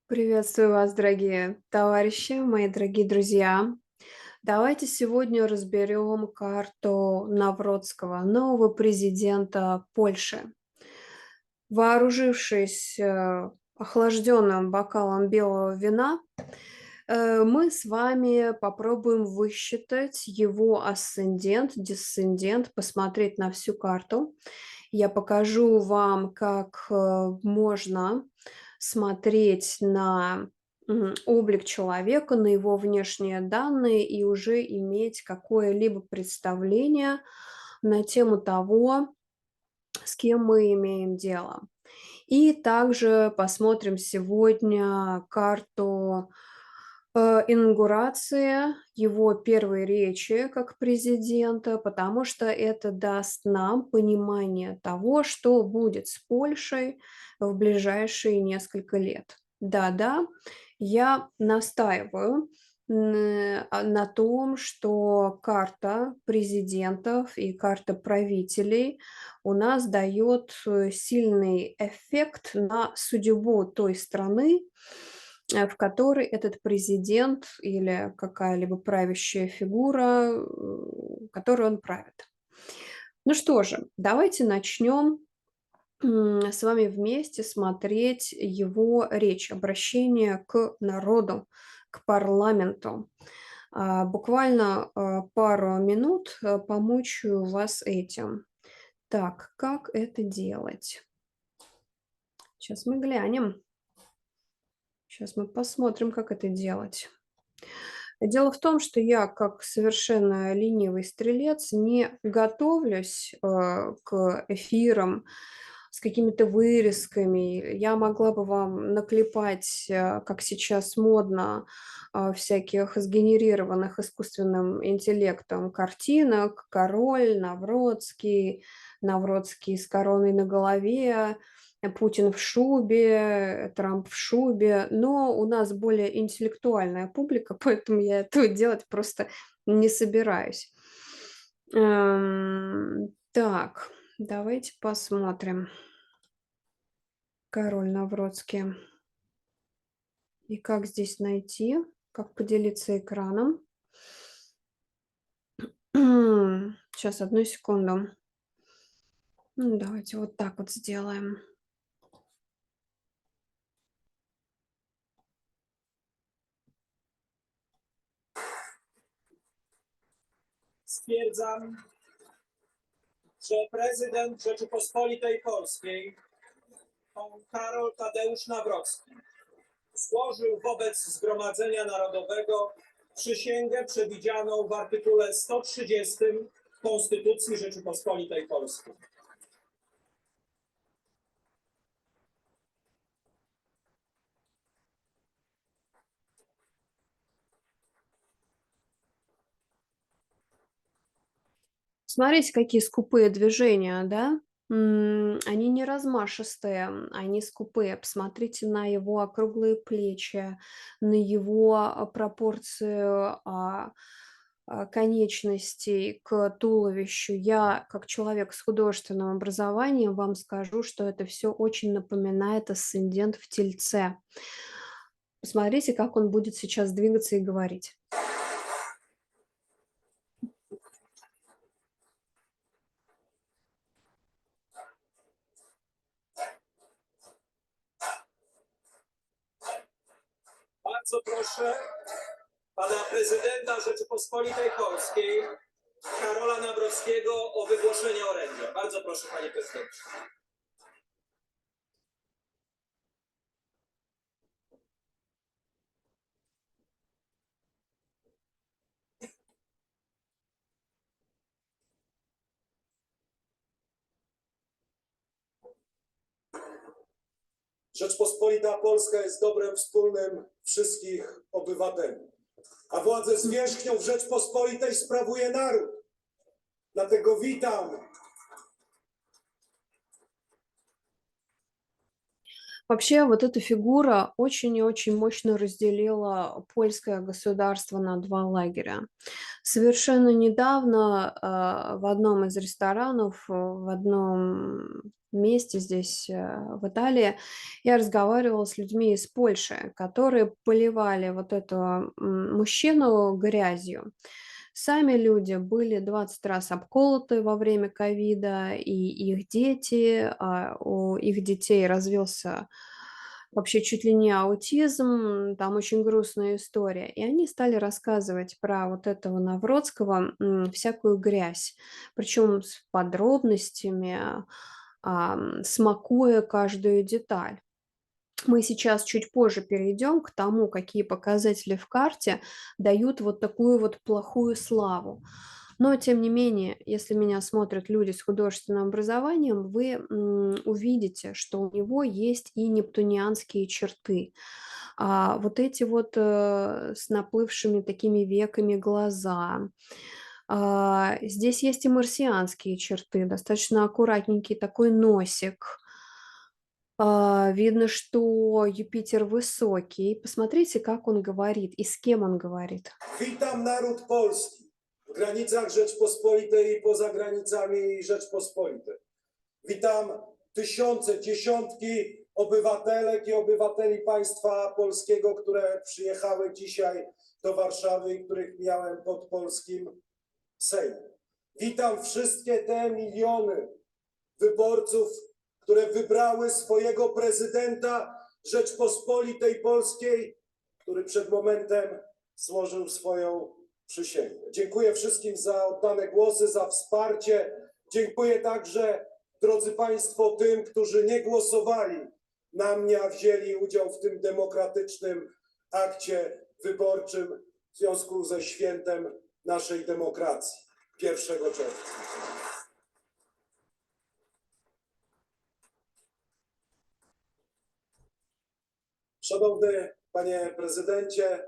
Приветствую вас, дорогие товарищи, мои дорогие друзья. Давайте сегодня разберем карту Навродского, нового президента Польши. Вооружившись охлажденным бокалом белого вина, мы с вами попробуем высчитать его асцендент, десцендент, посмотреть на всю карту. Я покажу вам, как можно смотреть на облик человека, на его внешние данные и уже иметь какое-либо представление на тему того, с кем мы имеем дело. И также посмотрим сегодня карту инаугурации его первой речи как президента, потому что это даст нам понимание того, что будет с Польшей в ближайшие несколько лет. Да-да, я настаиваю на том, что карта президентов и карта правителей у нас дает сильный эффект на судьбу той страны, в которой этот президент или какая-либо правящая фигура, которой он правит. Ну что же, давайте начнем с вами вместе смотреть его речь, обращение к народу, к парламенту. Буквально пару минут помучаю вас этим. Так, как это делать? Сейчас мы глянем. Сейчас мы посмотрим, как это делать. Дело в том, что я, как совершенно ленивый стрелец, не готовлюсь к эфирам с какими-то вырезками. Я могла бы вам наклепать, как сейчас модно, всяких сгенерированных искусственным интеллектом картинок: король, Навродский с короной на голове, Путин в шубе, Трамп в шубе, но у нас более интеллектуальная публика, поэтому я этого делать просто не собираюсь. Так, давайте посмотрим. Король Навродский. И как здесь найти? Как поделиться экраном? Сейчас, одну секунду. Давайте вот так вот сделаем. Stwierdzam, że prezydent Rzeczypospolitej Polskiej, pan Karol Tadeusz Nawrocki, złożył wobec Zgromadzenia Narodowego przysięgę przewidzianą w artykule 130 Konstytucji Rzeczypospolitej Polskiej. Смотрите, какие скупые движения, да? Они не размашистые, они скупые. Посмотрите на его округлые плечи, на его пропорцию конечностей к туловищу. Я, как человек с художественным образованием, вам скажу, что это все очень напоминает асцендент в Тельце. Посмотрите, как он будет сейчас двигаться и говорить. Bardzo proszę pana prezydenta Rzeczypospolitej Polskiej, Karola Nawrockiego, o wygłoszenie orędzia. Bardzo proszę, panie prezydencie. Rzeczpospolita Polska jest dobrem wspólnym wszystkich obywateli, a władzę zwierzchnią w Rzeczpospolitej sprawuje naród. Dlatego witam Вообще, вот эта фигура очень и очень мощно разделила польское государство на 2 лагеря. Совершенно недавно, в одном из ресторанов, в одном месте здесь, в Италии, я разговаривала с людьми из Польши, которые поливали вот этого, мужчину грязью. Сами люди были 20 раз обколоты во время ковида, и их дети, у их детей развился вообще чуть ли не аутизм, там очень грустная история. И они стали рассказывать про вот этого Навроцкого, всякую грязь, причем с подробностями, смакуя каждую деталь. Мы сейчас чуть позже перейдем к тому, какие показатели в карте дают вот такую вот плохую славу. Но, тем не менее, если меня смотрят люди с художественным образованием, вы увидите, что у него есть и нептунианские черты. Вот эти вот с наплывшими такими веками глаза. Здесь есть и марсианские черты, достаточно аккуратненький такой носик. Видно, что Юпитер высокий. Посмотрите, как он говорит и с кем он говорит. Witam naród polski w granicach Rzeczpospolitej i poza granicami Rzeczpospolitej. Witam tysiące, dziesiątki obywatelek i obywateli państwa polskiego, które przyjechały dzisiaj do Warszawy i których miałem pod polskim Sejmem. Witam wszystkie te miliony wyborców, które wybrały swojego prezydenta Rzeczpospolitej Polskiej, który przed momentem złożył swoją przysięgę. Dziękuję wszystkim za oddane głosy, za wsparcie. Dziękuję także, drodzy Państwo, tym, którzy nie głosowali na mnie, a wzięli udział w tym demokratycznym akcie wyborczym w związku ze świętem naszej demokracji 1 czerwca. Szanowny Panie Prezydencie,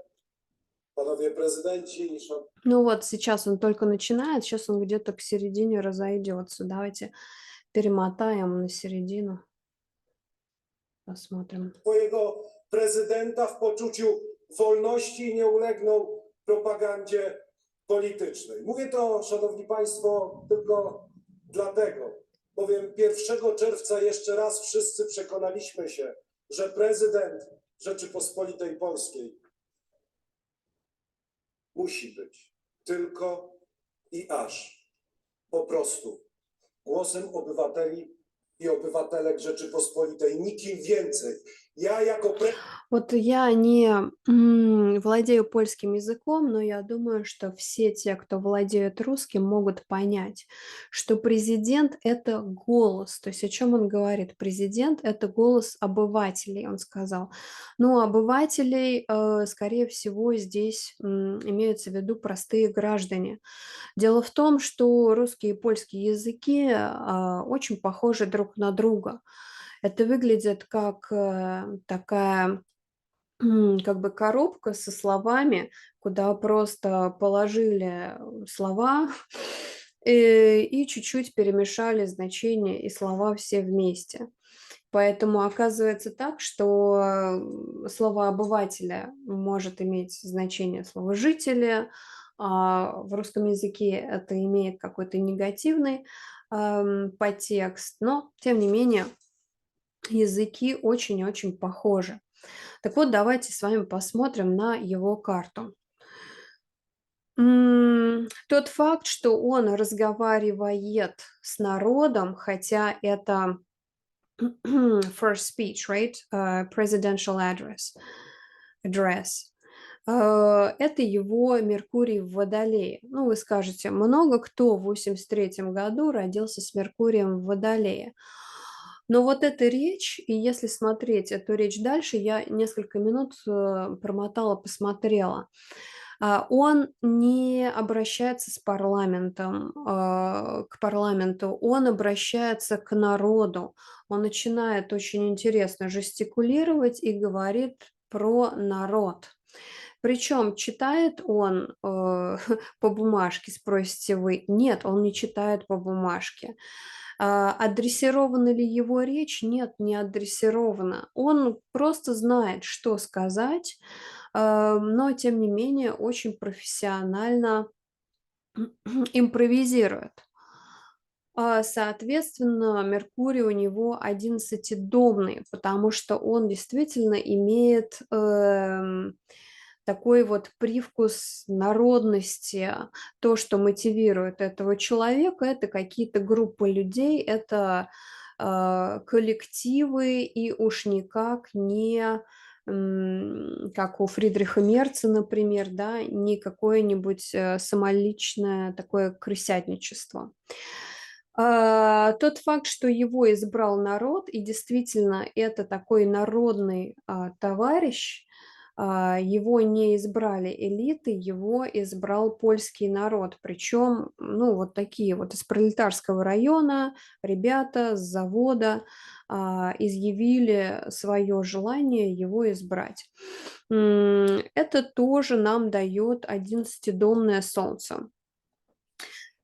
Panowie Prezydenci, Ну вот, сейчас он только начинает, сейчас он где-то к середине разойдется. Давайте перемотаем на середину, посмотрим. swojego prezydenta w poczuciu wolności i nie ulegną propagandzie politycznej. Mówię to, Szanowni Państwo, tylko dlatego, bowiem 1 czerwca jeszcze raz wszyscy przekonaliśmy się, że prezydent Rzeczypospolitej Polskiej musi być tylko i aż po prostu głosem obywateli i obywatelek Rzeczypospolitej, nikim więcej. Ja jako Вот я не владею польским языком, но я думаю, что все те, кто владеет русским, могут понять, что президент– это голос. То есть о чем он говорит? Президент– это голос обывателей, он сказал. Ну, обывателей, скорее всего, здесь имеются в виду простые граждане. Дело в том, что русский и польский языки очень похожи друг на друга. Это выглядит как такая как бы коробка со словами, куда просто положили слова и чуть-чуть перемешали значения и слова все вместе. Поэтому оказывается так, что слово обывателя может иметь значение слова жители, а в русском языке это имеет какой-то негативный подтекст, но тем не менее языки очень-очень похожи. Так вот, давайте с вами посмотрим на его карту. Тот факт, что он разговаривает с народом, хотя это first speech, right? Presidential address. Это его Меркурий в Водолее. Ну, вы скажете, много кто в 83 году родился с Меркурием в Водолее. Но вот эта речь, и если смотреть эту речь дальше, я несколько минут промотала, посмотрела. Он не обращается с парламентом, к парламенту, он обращается к народу. Он начинает очень интересно жестикулировать и говорит про народ. Причем читает он по бумажке, спросите вы? Нет, он не читает по бумажке. Адресирована ли его речь? Нет, не адресирована. Он просто знает, что сказать, но тем не менее очень профессионально импровизирует. Соответственно, Меркурий у него 11-домный, потому что он действительно имеет такой вот привкус народности. То, что мотивирует этого человека, это какие-то группы людей, это коллективы, и уж никак не как у Фридриха Мерца, например, да, не какое-нибудь самоличное такое крысятничество. Тот факт, что его избрал народ, и действительно это такой народный товарищ, его не избрали элиты, его избрал польский народ. Причем, ну, вот такие вот из пролетарского района ребята с завода изъявили свое желание его избрать. Это тоже нам дает 11-домное солнце.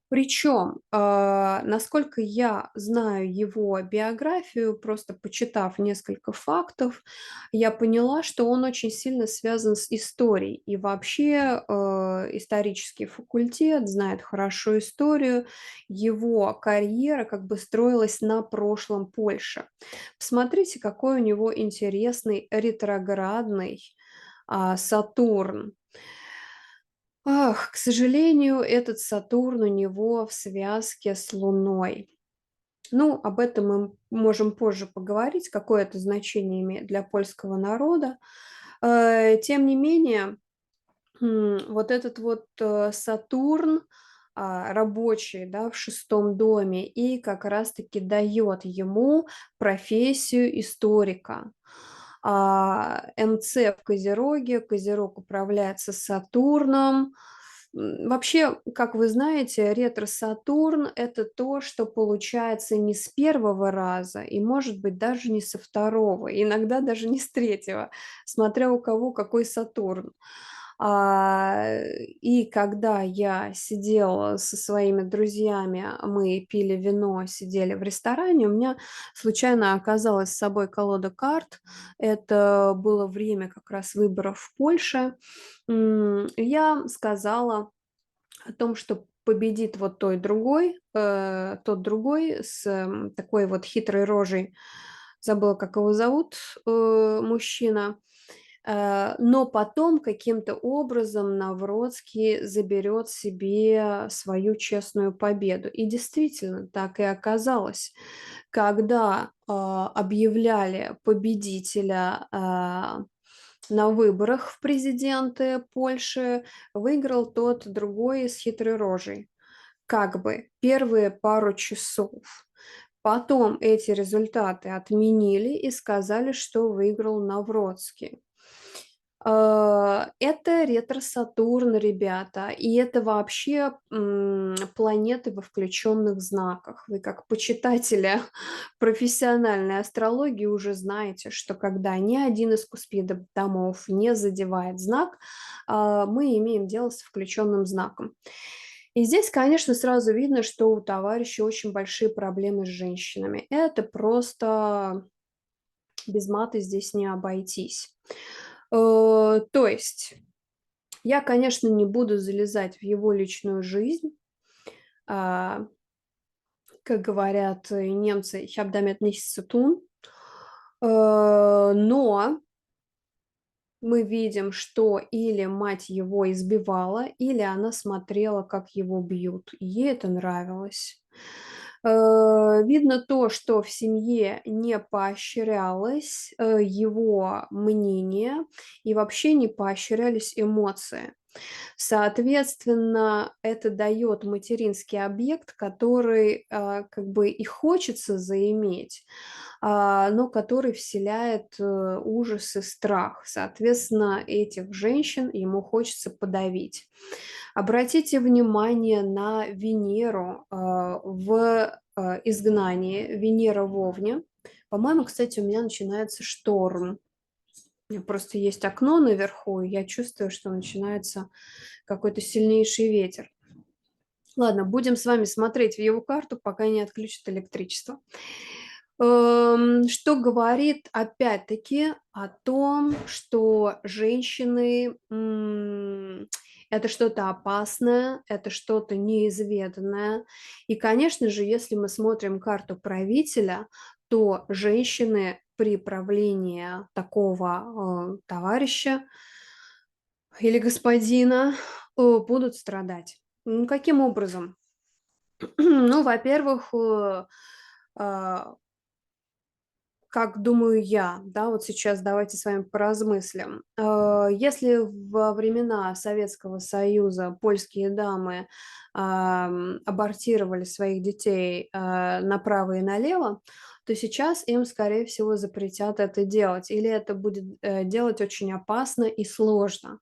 Причем, насколько я знаю его биографию, просто почитав несколько фактов, я поняла, что он очень сильно связан с историей. И вообще исторический факультет знает хорошо историю. Его карьера как бы строилась на прошлом Польши. Посмотрите, какой у него интересный ретроградный Сатурн. Ах, к сожалению, этот Сатурн у него в связке с Луной. Ну, об этом мы можем позже поговорить, какое это значение имеет для польского народа. Тем не менее, вот этот вот Сатурн рабочий, да, в 6-м доме, и как раз-таки дает ему профессию историка. МЦ в Козероге, Козерог управляется Сатурном. Вообще, как вы знаете, ретро-Сатурн – это то, что получается не с первого раза, и, может быть, даже не со второго, иногда даже не с третьего, смотря у кого какой Сатурн. И когда я сидела со своими друзьями, мы пили вино, сидели в ресторане, у меня случайно оказалась с собой колода карт. Это было время как раз выборов в Польше. Я сказала о том, что победит вот тот другой с такой вот хитрой рожей. Забыла, как его зовут, мужчина. Но потом каким-то образом Навроцкий заберет себе свою честную победу. И действительно так и оказалось. Когда объявляли победителя на выборах в президенты Польши, выиграл тот другой с хитрой рожей. Как бы первые пару часов. Потом эти результаты отменили и сказали, что выиграл Навроцкий. Это ретро-Сатурн, ребята, и это вообще планеты во включенных знаках. Вы как почитатели профессиональной астрологии уже знаете, что когда ни один из куспидов домов не задевает знак, мы имеем дело с включенным знаком. И здесь, конечно, сразу видно, что у товарища очень большие проблемы с женщинами. Это просто без мата здесь не обойтись. То есть я, конечно, не буду залезать в его личную жизнь. Как говорят немцы, ich habe damit nichts zu tun. Но мы видим, что или мать его избивала, или она смотрела, как его бьют. Ей это нравилось. Видно то, что в семье не поощрялось его мнение и вообще не поощрялись эмоции. Соответственно, это дает материнский объект, который как бы и хочется заиметь, но который вселяет ужас и страх. Соответственно, этих женщин ему хочется подавить. Обратите внимание на Венеру в изгнании, Венера в Овне. По-моему, кстати, у меня начинается шторм. У меня просто есть окно наверху, и я чувствую, что начинается какой-то сильнейший ветер. Ладно, будем с вами смотреть в его карту, пока не отключат электричество. Что говорит опять-таки о том, что женщины, это что-то опасное, это что-то неизведанное. И, конечно же, если мы смотрим карту правителя, то женщины при правлении такого товарища или господина будут страдать. Каким образом? Ну, во-первых, а, как думаю я, да, вот сейчас давайте с вами поразмыслим. Если во времена Советского Союза польские дамы абортировали своих детей направо и налево, то сейчас им, скорее всего, запретят это делать, или это будет делать очень опасно и сложно.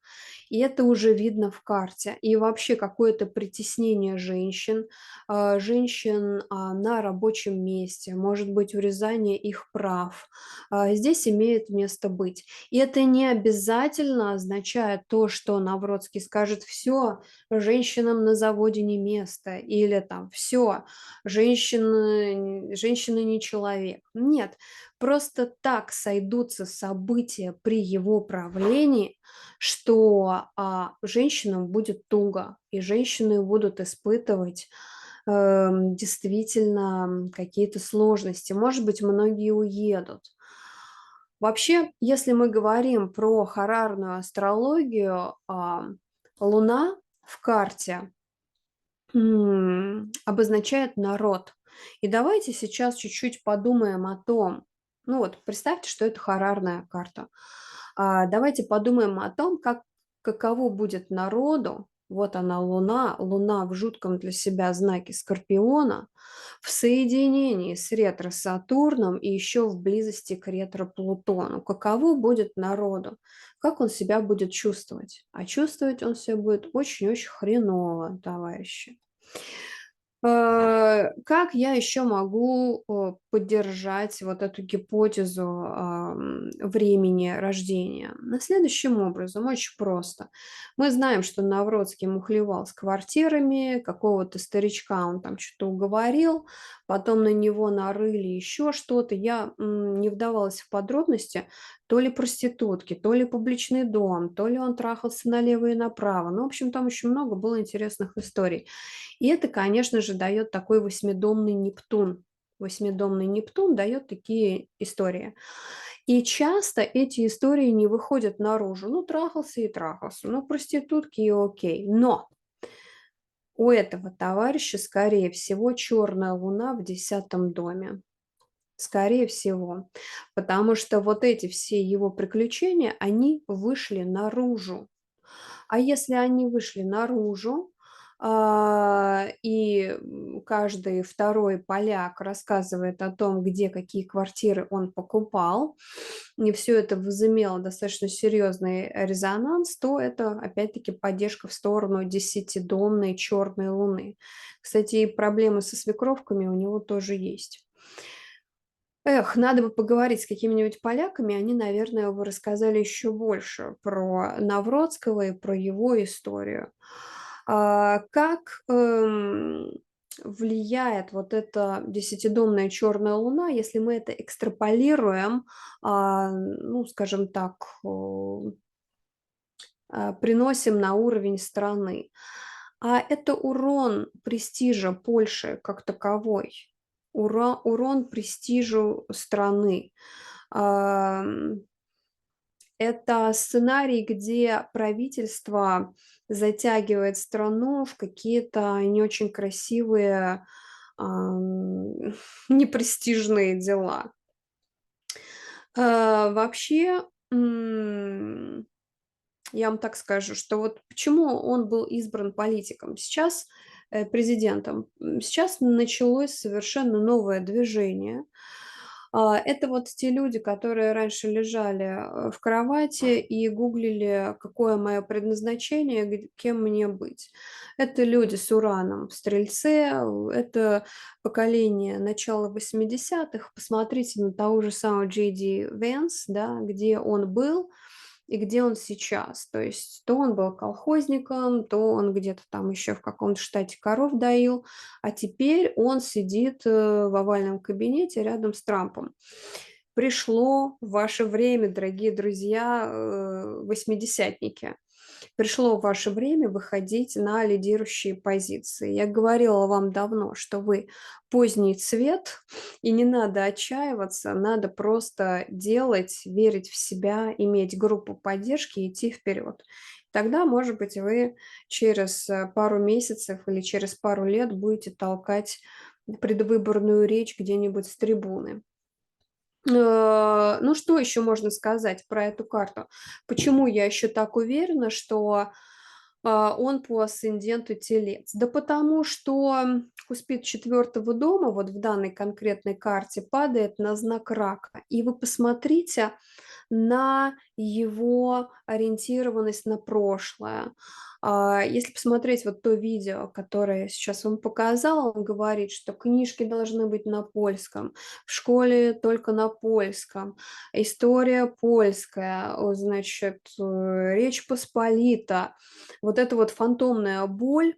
И это уже видно в карте. И вообще какое-то притеснение женщин на рабочем месте, может быть, урезание их прав, здесь имеет место быть. И это не обязательно означает то, что Навроцкий скажет: все, женщинам на заводе не место, или там все, женщины не человек. Нет, просто так сойдутся события при его правлении, что женщинам будет туго, и женщины будут испытывать действительно какие-то сложности. Может быть, многие уедут. Вообще, если мы говорим про хорарную астрологию, Луна в карте обозначает народ. И давайте сейчас чуть-чуть подумаем о том, ну вот представьте, что это хорарная карта. Давайте подумаем о том, каково будет народу, вот она Луна, Луна в жутком для себя знаке Скорпиона, в соединении с ретро-Сатурном и еще в близости к ретро-Плутону. Каково будет народу? Как он себя будет чувствовать? А чувствовать он себя будет очень-очень хреново, товарищи. Как я еще могу поддержать вот эту гипотезу времени рождения? Следующим образом, очень просто. Мы знаем, что Навроцкий мухлевал с квартирами, какого-то старичка он там что-то уговорил, потом на него нарыли еще что-то. Я не вдавалась в подробности, то ли проститутки, то ли публичный дом, то ли он трахался налево и направо. Ну, в общем, там очень много было интересных историй. И это, конечно же, дает такой восьмидомный Нептун. Восьмидомный Нептун дает такие истории. И часто эти истории не выходят наружу. Ну, трахался и трахался, ну, проститутки и окей. Но у этого товарища, скорее всего, черная луна в 10-м доме. Скорее всего. Потому что вот эти все его приключения, они вышли наружу. А если они вышли наружу, и каждый второй поляк рассказывает о том, где какие квартиры он покупал, и все это возымело достаточно серьезный резонанс, то это опять-таки поддержка в сторону десятидомной черной луны. Кстати, и проблемы со свекровками у него тоже есть. Эх, надо бы поговорить с какими-нибудь поляками, они, наверное, бы рассказали еще больше про Навроцкого и про его историю. Как влияет вот эта десятидомная черная луна, если мы это экстраполируем, ну, скажем так, приносим на уровень страны? Это урон престижа Польши как таковой, урон престижу страны. Это сценарий, где правительство затягивает страну в какие-то не очень красивые, непрестижные дела. Вообще, я вам так скажу, что вот почему он был избран политиком, сейчас президентом. Сейчас началось совершенно новое движение. Это вот те люди, которые раньше лежали в кровати и гуглили, какое мое предназначение, кем мне быть. Это люди с ураном в Стрельце, это поколение начала 80-х. Посмотрите на того же самого Джей Ди Венс, да, где он был, и где он сейчас. То есть то он был колхозником, то он где-то там еще в каком-то штате коров доил, а теперь он сидит в овальном кабинете рядом с Трампом. Пришло ваше время, дорогие друзья, восьмидесятники. Пришло ваше время выходить на лидирующие позиции. Я говорила вам давно, что вы поздний цвет, и не надо отчаиваться, надо просто делать, верить в себя, иметь группу поддержки и идти вперед. Тогда, может быть, вы через пару месяцев или через пару лет будете толкать предвыборную речь где-нибудь с трибуны. Ну, что еще можно сказать про эту карту? Почему я еще так уверена, что он по асценденту Телец? Да потому что Куспид четвертого дома вот в данной конкретной карте падает на знак Рака. И вы посмотрите на его ориентированность на прошлое. Если посмотреть вот то видео, которое я сейчас вам показала, он говорит, что книжки должны быть на польском, в школе только на польском, история польская, значит, Речь Посполита. Вот эта вот фантомная боль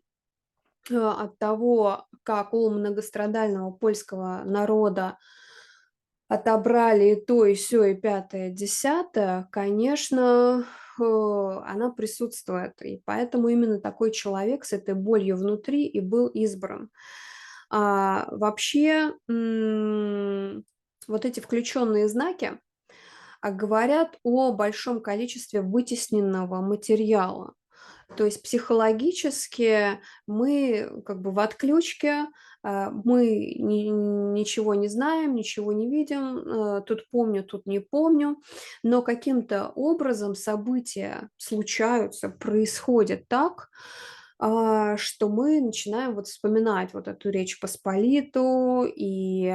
от того, как у многострадального польского народа отобрали и то, и сё, и пятое, десятое, конечно, она присутствует. И поэтому именно такой человек с этой болью внутри и был избран. Вообще, вот эти включенные знаки, говорят о большом количестве вытесненного материала. То есть психологически мы как бы в отключке, мы ничего не знаем, ничего не видим, тут помню, тут не помню, но каким-то образом события случаются, происходят так, что мы начинаем вот вспоминать вот эту Речь Посполиту и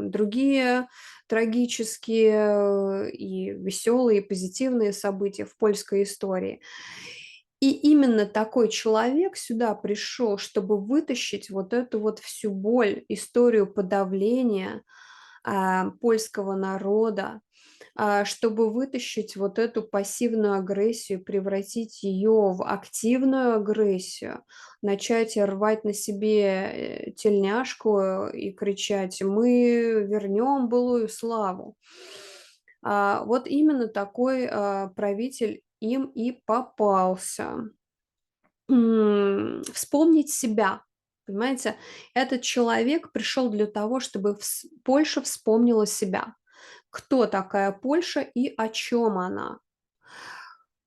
другие трагические и веселые, и позитивные события в польской истории. И именно такой человек сюда пришел, чтобы вытащить вот эту вот всю боль, историю подавления польского народа, чтобы вытащить вот эту пассивную агрессию, превратить ее в активную агрессию, начать рвать на себе тельняшку и кричать: «Мы вернем былую славу». Вот именно такой правитель им и попался. Вспомнить себя. Понимаете, этот человек пришел для того, чтобы Польша вспомнила себя. Кто такая Польша и о чем она?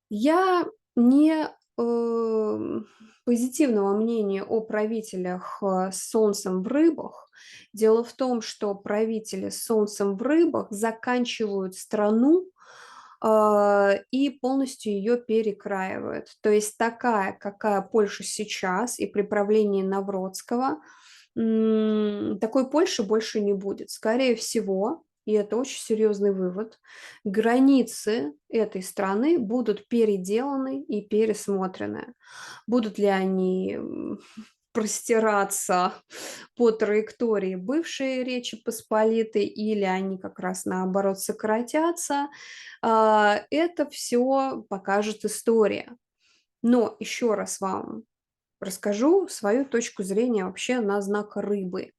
Я не позитивного мнения о правителях с Солнцем в рыбах. Дело в том, что правители с Солнцем в рыбах заканчивают страну и полностью ее перекраивают. То есть такая, какая Польша сейчас, и при правлении Навродского, такой Польши больше не будет. Скорее всего, и это очень серьезный вывод, границы этой страны будут переделаны и пересмотрены. Будут ли они простираться по траектории бывшей Речи Посполитой, или они как раз наоборот сократятся, это все покажет история. Но еще раз вам расскажу свою точку зрения вообще на знак рыбы.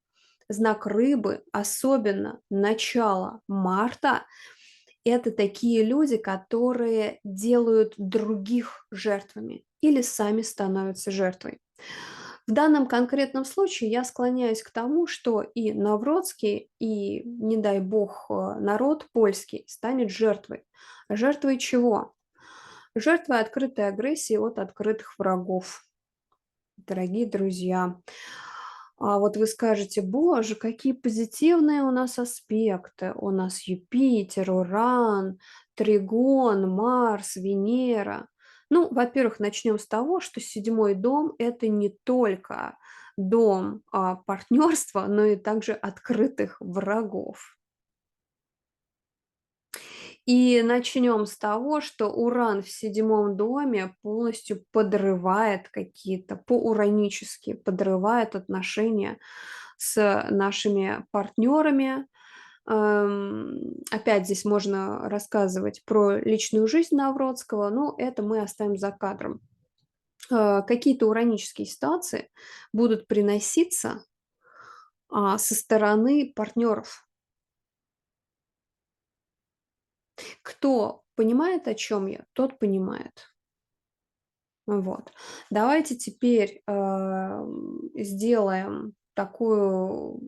Знак рыбы, особенно начало марта, это такие люди, которые делают других жертвами или сами становятся жертвой. В данном конкретном случае я склоняюсь к тому, что и Навродский, и, не дай бог, народ польский станет жертвой. Жертвой чего? Жертвой открытой агрессии от открытых врагов. Дорогие друзья, вот вы скажете: боже, какие позитивные у нас аспекты. У нас Юпитер, Уран, Тригон, Марс, Венера. Ну, во-первых, начнем с того, что седьмой дом – это не только дом партнерства, но и также открытых врагов. И начнем с того, что Уран в седьмом доме полностью подрывает какие-то, поуранически подрывает отношения с нашими партнерами, Опять здесь можно рассказывать про личную жизнь Навродского, но это мы оставим за кадром. Какие-то уранические ситуации будут приноситься со стороны партнеров. Кто понимает, о чем я, тот понимает. Вот. Давайте теперь сделаем такую,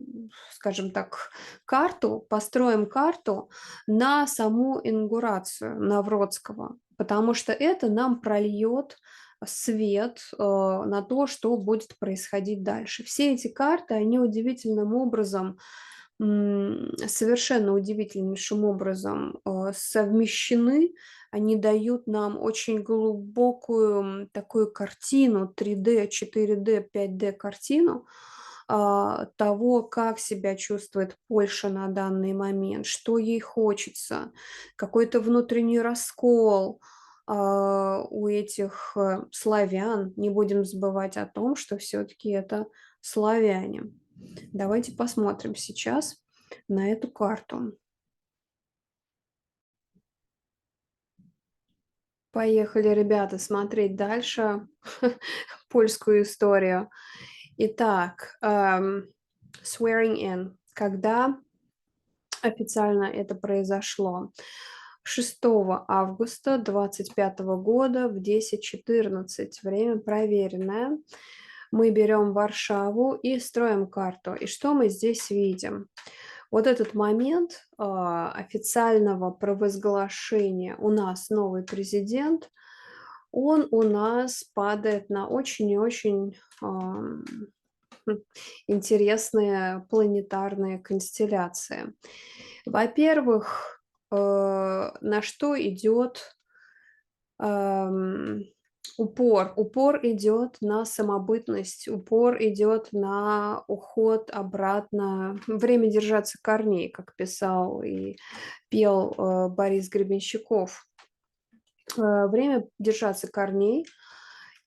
скажем так, карту, построим карту на саму инаугурацию Навродского, потому что это нам прольет свет на то, что будет происходить дальше. Все эти карты, они удивительным образом, совершенно удивительнейшим образом совмещены, они дают нам очень глубокую такую картину, 3D, 4D, 5D картину того, как себя чувствует Польша на данный момент, что ей хочется, какой-то внутренний раскол у этих славян. Не будем забывать о том, что все-таки это славяне. Давайте посмотрим сейчас на эту карту. Поехали, ребята, смотреть дальше польскую историю. Итак, swearing in. Когда официально это произошло? 6 августа 2025 года в 10:14. Время проверенное. Мы берем Варшаву и строим карту. И что мы здесь видим? Вот этот момент официального провозглашения «у нас новый президент», он у нас падает на очень и очень интересные планетарные констелляции. Во-первых, на что идет упор? Упор идет на самобытность, упор идет на уход обратно, время держаться корней, как писал и пел Борис Гребенщиков. Время держаться корней.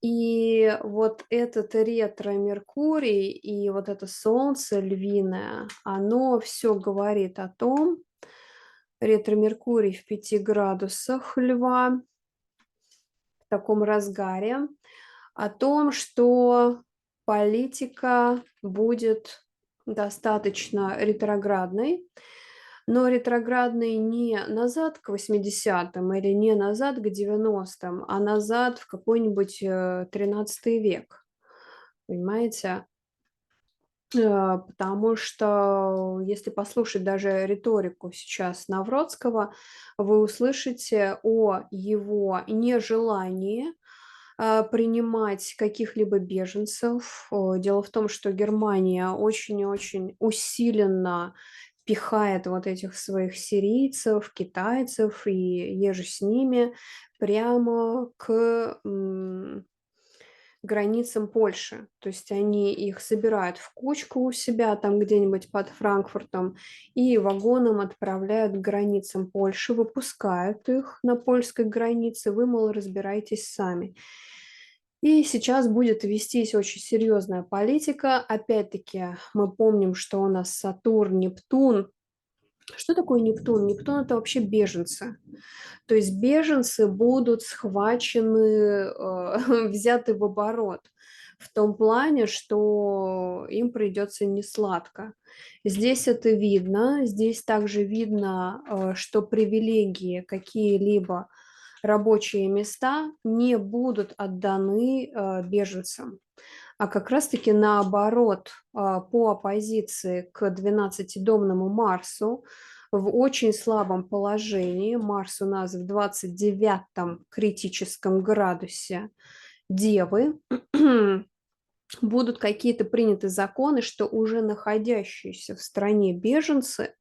И вот этот ретро-Меркурий и вот это Солнце львиное, оно все говорит о том, ретро-Меркурий в 5 градусах Льва, в таком разгаре, о том, что политика будет достаточно ретроградной, но ретроградный не назад к 80-м или не назад к 90-м, а назад в какой-нибудь 13 век. Понимаете? Потому что если послушать даже риторику сейчас Навродского, вы услышите о его нежелании принимать каких-либо беженцев. Дело в том, что Германия очень и очень усиленно пихает вот этих своих сирийцев, китайцев и еже с ними прямо к границам Польши. То есть они их собирают в кучку у себя там где-нибудь под Франкфуртом и вагоном отправляют к границам Польши, выпускают их на польской границе, вы, мол, разбирайтесь сами. И сейчас будет вестись очень серьезная политика. Опять-таки мы помним, что у нас Сатурн, Нептун. Что такое Нептун? Нептун – это вообще беженцы. То есть беженцы будут схвачены, взяты в оборот в том плане, что им придется несладко. Здесь это видно. Здесь также видно, что привилегии какие-либо рабочие места не будут отданы беженцам, а как раз-таки наоборот, по оппозиции к 12-домному Марсу в очень слабом положении, Марс у нас в 29-м критическом градусе Девы, будут какие-то приняты законы, что уже находящиеся в стране беженцы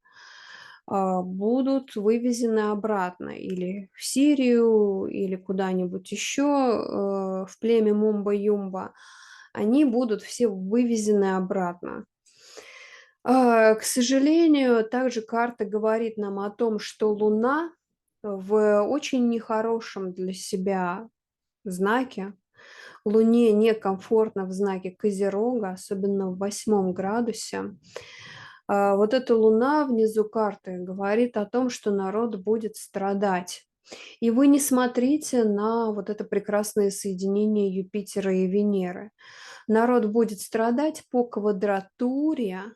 будут вывезены обратно или в Сирию, или куда-нибудь еще, в племя Мумба-Юмба, они будут все вывезены обратно. К сожалению, также карта говорит нам о том, что Луна в очень нехорошем для себя знаке. Луне некомфортно в знаке Козерога, особенно в 8 градусе. Вот эта луна внизу карты говорит о том, что народ будет страдать. И вы не смотрите на вот это прекрасное соединение Юпитера и Венеры. Народ будет страдать по квадратуре,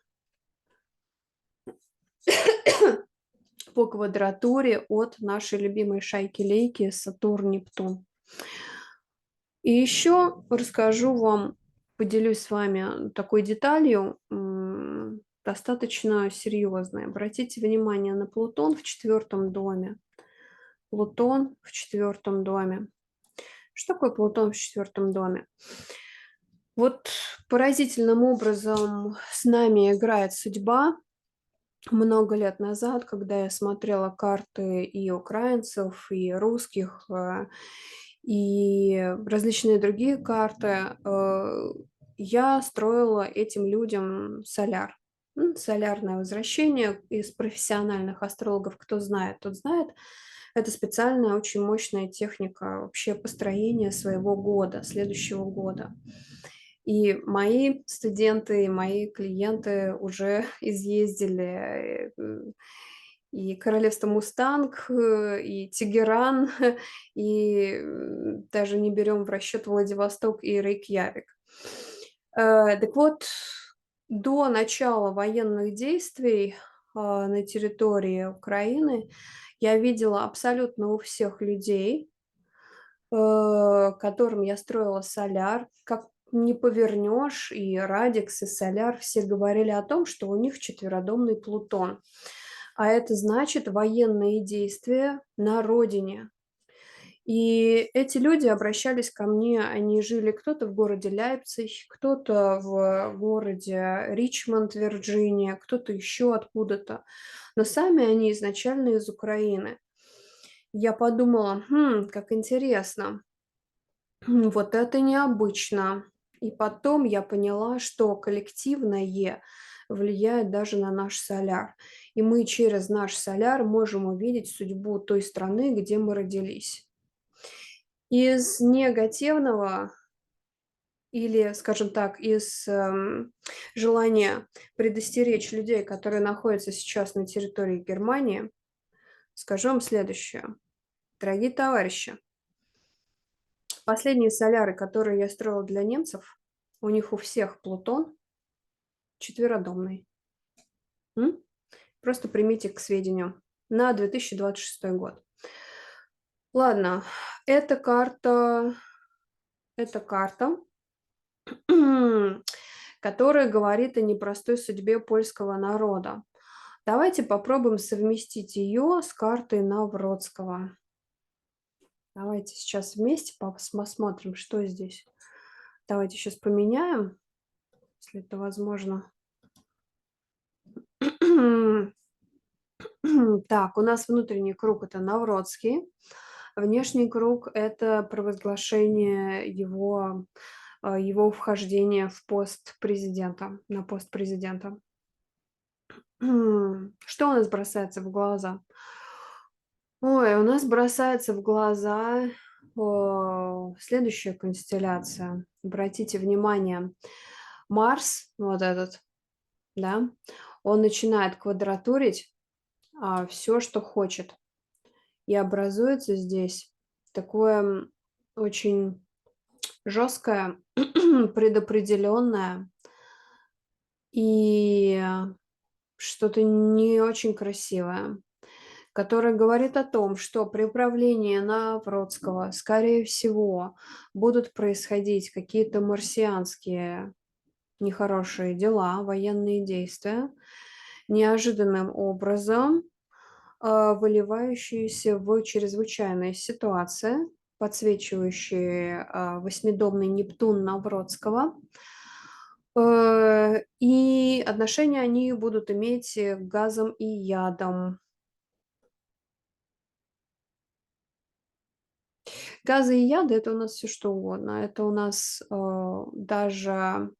от нашей любимой шайки-лейки Сатурн-Нептун. И еще расскажу вам, поделюсь с вами такой деталью, достаточно серьезной. Обратите внимание на Плутон в 4 доме. Плутон в 4 доме. Что такое Плутон в 4 доме? Вот поразительным образом с нами играет судьба. Много лет назад, когда я смотрела карты и украинцев, и русских, и различные другие карты, я строила этим людям соляр. Солярное возвращение из профессиональных астрологов, кто знает, тот знает. Это специальная, очень мощная техника вообще построения своего года, следующего года. И мои студенты, и мои клиенты уже изъездили и Королевство Мустанг, и Тегеран, и даже не берем в расчет Владивосток и Рейкьявик. Так вот, до начала военных действий на территории Украины я видела абсолютно у всех людей, которым я строила соляр, как не повернешь, и Радикс, и Соляр все говорили о том, что у них четверодомный Плутон. А это значит военные действия на родине. И эти люди обращались ко мне, они жили кто-то в городе Лейпциг, кто-то в городе Ричмонд, Вирджиния, кто-то еще откуда-то. Но сами они изначально из Украины. Я подумала, как интересно. Вот это необычно. И потом я поняла, что коллективное влияет даже на наш соляр. И мы через наш соляр можем увидеть судьбу той страны, где мы родились. Из негативного или, скажем так, из желания предостеречь людей, которые находятся сейчас на территории Германии, скажу вам следующее. Дорогие товарищи, последние соляры, которые я строила для немцев, у них у всех Плутон четверодомный. Просто примите к сведению. На 2026 год. Ладно, эта карта, которая говорит о непростой судьбе польского народа. Давайте попробуем совместить ее с картой Навродского. Давайте сейчас вместе посмотрим, что здесь. Давайте сейчас поменяем, если это возможно. Так, у нас внутренний круг – это Навродский. Внешний круг – это провозглашение его вхождения в пост президента, на пост президента. Что у нас бросается в глаза? Ой, у нас бросается в глаза следующая констелляция. Обратите внимание, Марс, вот этот, да, он начинает квадратурить все, что хочет. И образуется здесь такое очень жесткое, предопределенное и что-то не очень красивое, которое говорит о том, что при управлении Навродского, скорее всего, будут происходить какие-то марсианские нехорошие дела, военные действия, неожиданным образом выливающиеся в чрезвычайные ситуации, подсвечивающие восьмидомный Нептун Навродского. И отношения они будут иметь к газам и ядам. Газы и яды – это у нас все что угодно. Это у нас даже,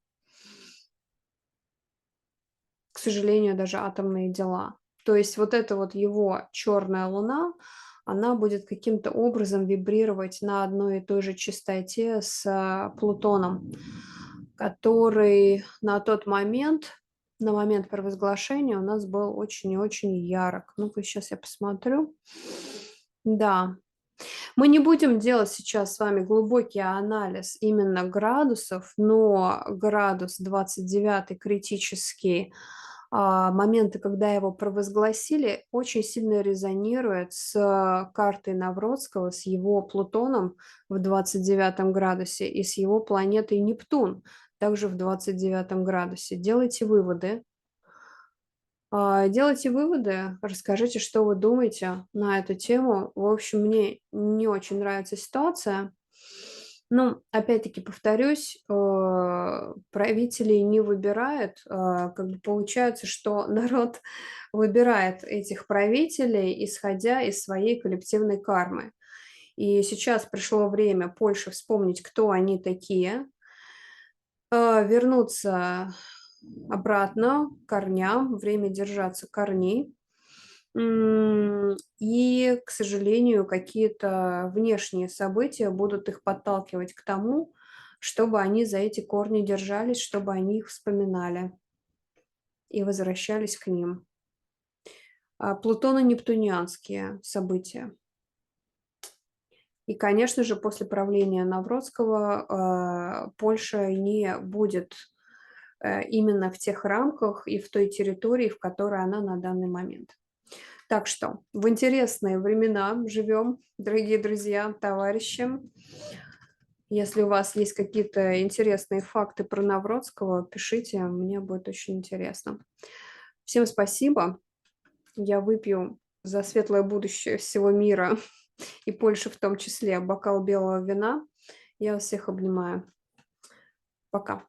к сожалению, даже атомные дела. То есть вот эта вот его черная луна, она будет каким-то образом вибрировать на одной и той же частоте с Плутоном, который на тот момент на момент провозглашения у нас был очень и очень ярок. Ну-ка, сейчас я посмотрю. Да, мы не будем делать сейчас с вами глубокий анализ именно градусов, но градус 29 критический, моменты, когда его провозгласили, очень сильно резонирует с картой Навродского, с его Плутоном в 29 градусе и с его планетой Нептун, также в 29 градусе. Делайте выводы, расскажите, что вы думаете на эту тему. В общем, мне не очень нравится ситуация. Ну, опять-таки повторюсь, правителей не выбирают. Как бы получается, что народ выбирает этих правителей, исходя из своей коллективной кармы. И сейчас пришло время Польше вспомнить, кто они такие, вернуться обратно к корням, время держаться корней. И, к сожалению, какие-то внешние события будут их подталкивать к тому, чтобы они за эти корни держались, чтобы они их вспоминали и возвращались к ним. Плутоно-нептунианские события. И, конечно же, после правления Навродского Польша не будет именно в тех рамках и в той территории, в которой она на данный момент. Так что в интересные времена живем, дорогие друзья, товарищи. Если у вас есть какие-то интересные факты про Навродского, пишите, мне будет очень интересно. Всем спасибо. Я выпью за светлое будущее всего мира и Польши в том числе бокал белого вина. Я вас всех обнимаю. Пока.